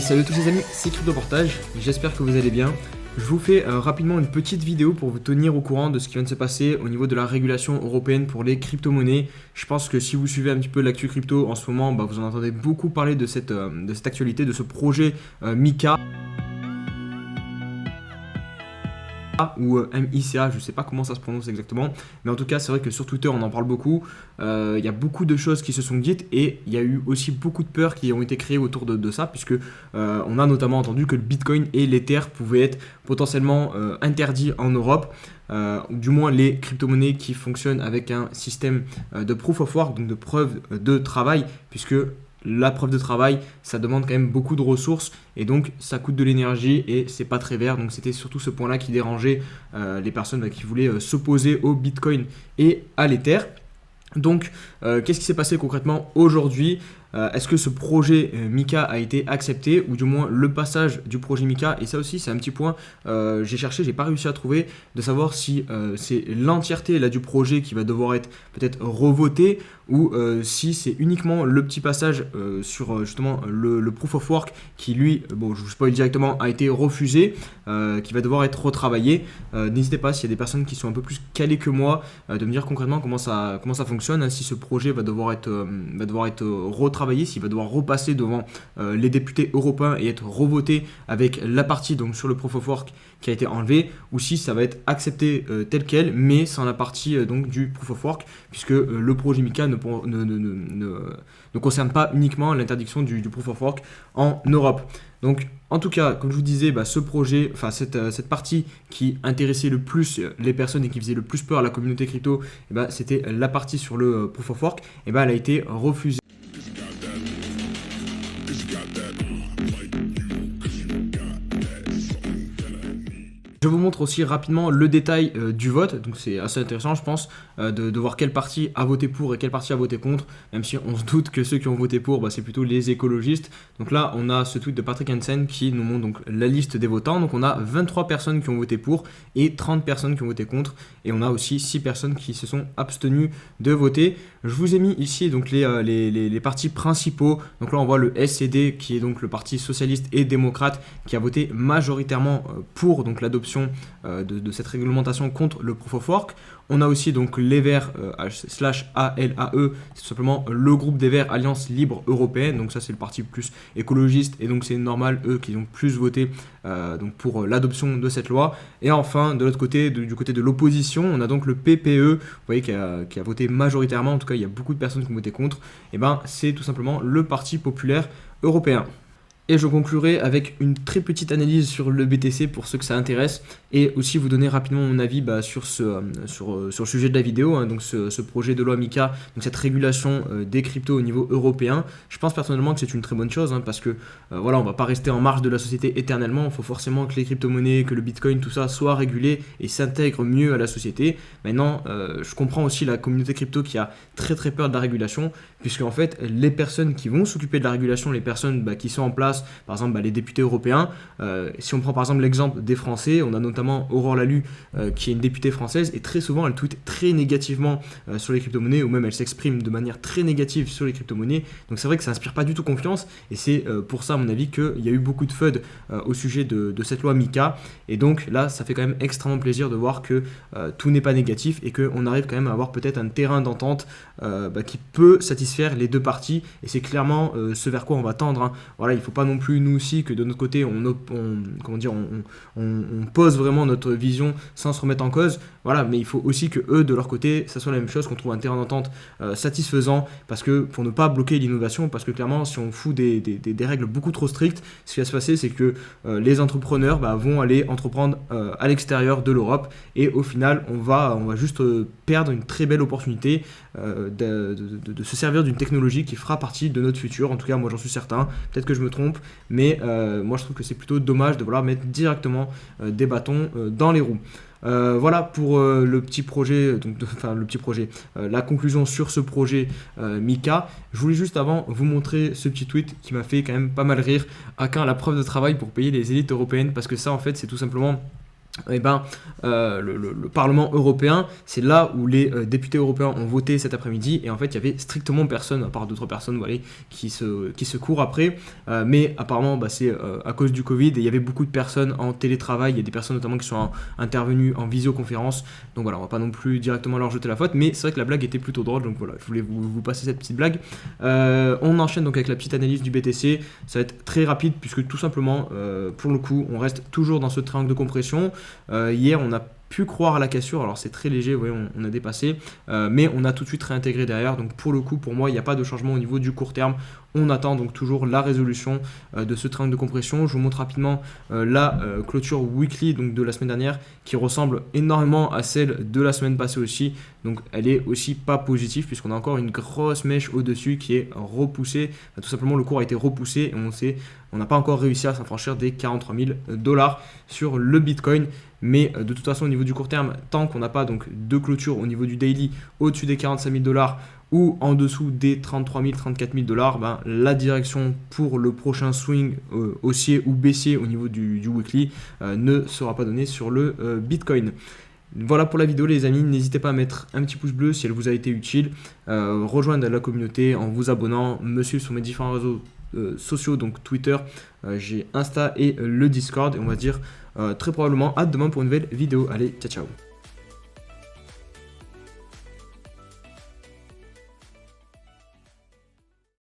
Salut à tous les amis, c'est Cryptoportage, j'espère que vous allez bien. Je vous fais rapidement une petite vidéo pour vous tenir au courant de ce qui vient de se passer au niveau de la régulation européenne pour les crypto-monnaies. Je pense que si vous suivez un petit peu l'actu crypto en ce moment, vous en entendez beaucoup parler de cette actualité, de ce projet Mika. Ou MICA, je ne sais pas comment ça se prononce exactement, mais en tout cas c'est vrai que sur Twitter on en parle beaucoup, il y a beaucoup de choses qui se sont dites et il y a eu aussi beaucoup de peurs qui ont été créées autour de ça, puisque on a notamment entendu que le Bitcoin et l'Ether pouvaient être potentiellement interdits en Europe, ou du moins les crypto-monnaies qui fonctionnent avec un système de proof of work, donc de preuve de travail, puisque la preuve de travail, ça demande quand même beaucoup de ressources et donc ça coûte de l'énergie et c'est pas très vert. Donc c'était surtout ce point-là qui dérangeait les personnes qui voulaient s'opposer au Bitcoin et à l'Ether. Donc, qu'est-ce qui s'est passé concrètement aujourd'hui ? Est-ce que ce projet Mika a été accepté, ou du moins le passage du projet Mika? Et ça aussi, c'est un petit point, j'ai cherché, j'ai pas réussi à trouver, de savoir si c'est l'entièreté là, du projet qui va devoir être peut-être revoté, ou si c'est uniquement le petit passage sur justement le proof of work qui lui, bon je vous spoil directement, a été refusé, qui va devoir être retravaillé. N'hésitez pas, s'il y a des personnes qui sont un peu plus calées que moi, de me dire concrètement comment ça fonctionne, hein, si ce projet va devoir être retravaillé, s'il va devoir repasser devant les députés européens et être revoté avec la partie donc sur le proof of work qui a été enlevé, ou si ça va être accepté tel quel, mais sans la partie donc du proof of work, puisque le projet Mika ne concerne pas uniquement l'interdiction du proof of work en Europe. Donc en tout cas, comme je vous disais, ce projet, cette partie qui intéressait le plus les personnes et qui faisait le plus peur à la communauté crypto, c'était la partie sur le proof of work, elle a été refusée. Je vous montre aussi rapidement le détail du vote, donc c'est assez intéressant je pense de voir quelle partie a voté pour et quelle partie a voté contre, même si on se doute que ceux qui ont voté pour c'est plutôt les écologistes. Donc là on a ce tweet de Patrick Hansen qui nous montre donc la liste des votants, donc on a 23 personnes qui ont voté pour et 30 personnes qui ont voté contre, et on a aussi 6 personnes qui se sont abstenues de voter. Je vous ai mis ici donc les partis principaux, donc là on voit le SED qui est donc le parti socialiste et démocrate qui a voté majoritairement pour donc l'adoption de cette réglementation contre le proof of work. On a aussi donc les Verts /ALAE, c'est tout simplement le groupe des Verts Alliance Libre Européenne, donc ça c'est le parti plus écologiste et donc c'est normal, eux qui ont plus voté donc pour l'adoption de cette loi. Et enfin de l'autre côté, du côté de l'opposition, on a donc le PPE, vous voyez qui a voté majoritairement, en tout cas il y a beaucoup de personnes qui ont voté contre, et c'est tout simplement le Parti populaire européen. Et je conclurai avec une très petite analyse sur le BTC pour ceux que ça intéresse, et aussi vous donner rapidement mon avis sur le sujet de la vidéo, hein, donc ce projet de loi Mika, donc cette régulation des cryptos au niveau européen. Je pense personnellement que c'est une très bonne chose, hein, parce que on va pas rester en marge de la société éternellement, il faut forcément que les crypto-monnaies, que le Bitcoin, tout ça soit régulé et s'intègre mieux à la société. Maintenant, je comprends aussi la communauté crypto qui a très très peur de la régulation, puisque en fait les personnes qui vont s'occuper de la régulation, les personnes qui sont en place, par exemple les députés européens, si on prend par exemple l'exemple des Français, on a notamment Aurore Lalu qui est une députée française, et très souvent elle tweet très négativement sur les crypto-monnaies, ou même elle s'exprime de manière très négative sur les crypto-monnaies. Donc c'est vrai que ça inspire pas du tout confiance, et c'est pour ça à mon avis qu'il y a eu beaucoup de FUD au sujet de cette loi Mika, et donc là ça fait quand même extrêmement plaisir de voir que tout n'est pas négatif et qu'on arrive quand même à avoir peut-être un terrain d'entente qui peut satisfaire les deux parties, et c'est clairement ce vers quoi on va tendre, hein. Voilà, il faut pas non plus nous aussi que de notre côté on pose vraiment notre vision sans se remettre en cause, voilà, mais il faut aussi que eux de leur côté ça soit la même chose, qu'on trouve un terrain d'entente satisfaisant, parce que pour ne pas bloquer l'innovation, parce que clairement si on fout des règles beaucoup trop strictes, ce qui va se passer c'est que les entrepreneurs vont aller entreprendre à l'extérieur de l'Europe, et au final on va juste perdre une très belle opportunité de se servir d'une technologie qui fera partie de notre futur. En tout cas moi j'en suis certain, peut-être que je me trompe, mais moi je trouve que c'est plutôt dommage de vouloir mettre directement des bâtons dans les roues. Voilà pour le petit projet, la conclusion sur ce projet Mika. Je voulais juste avant vous montrer ce petit tweet qui m'a fait quand même pas mal rire. À quand la preuve de travail pour payer les élites européennes, parce que ça en fait c'est tout simplement Le Parlement européen, c'est là où les députés européens ont voté cet après-midi, et en fait il y avait strictement personne, à part d'autres personnes voilà, qui se courent après, mais apparemment c'est à cause du Covid, et il y avait beaucoup de personnes en télétravail, il y a des personnes notamment qui sont intervenues en visioconférence, donc voilà, on va pas non plus directement leur jeter la faute, mais c'est vrai que la blague était plutôt drôle, donc voilà, je voulais vous passer cette petite blague. On enchaîne donc avec la petite analyse du BTC, ça va être très rapide, puisque tout simplement, pour le coup, on reste toujours dans ce triangle de compression. Hier, on a pu croire à la cassure, alors c'est très léger, vous voyez, on a dépassé, mais on a tout de suite réintégré derrière, donc pour le coup, pour moi, il n'y a pas de changement au niveau du court terme. On attend donc toujours la résolution de ce triangle de compression. Je vous montre rapidement la clôture weekly donc de la semaine dernière, qui ressemble énormément à celle de la semaine passée aussi, donc elle est aussi pas positive, puisqu'on a encore une grosse mèche au-dessus qui est repoussée. Tout simplement, le cours a été repoussé, et on n'a pas encore réussi à s'affranchir des 43 000 $ sur le Bitcoin. Mais de toute façon, au niveau du court terme, tant qu'on n'a pas donc de clôture au niveau du daily au-dessus des 45 000 $ ou en dessous des 33 000, 34 000 $, la direction pour le prochain swing haussier ou baissier au niveau du weekly ne sera pas donnée sur le Bitcoin. Voilà pour la vidéo les amis, n'hésitez pas à mettre un petit pouce bleu si elle vous a été utile, rejoindre la communauté en vous abonnant, me suivre sur mes différents réseaux sociaux, donc Twitter, j'ai Insta et le Discord, et on va dire très probablement à demain pour une nouvelle vidéo. Allez, ciao ciao.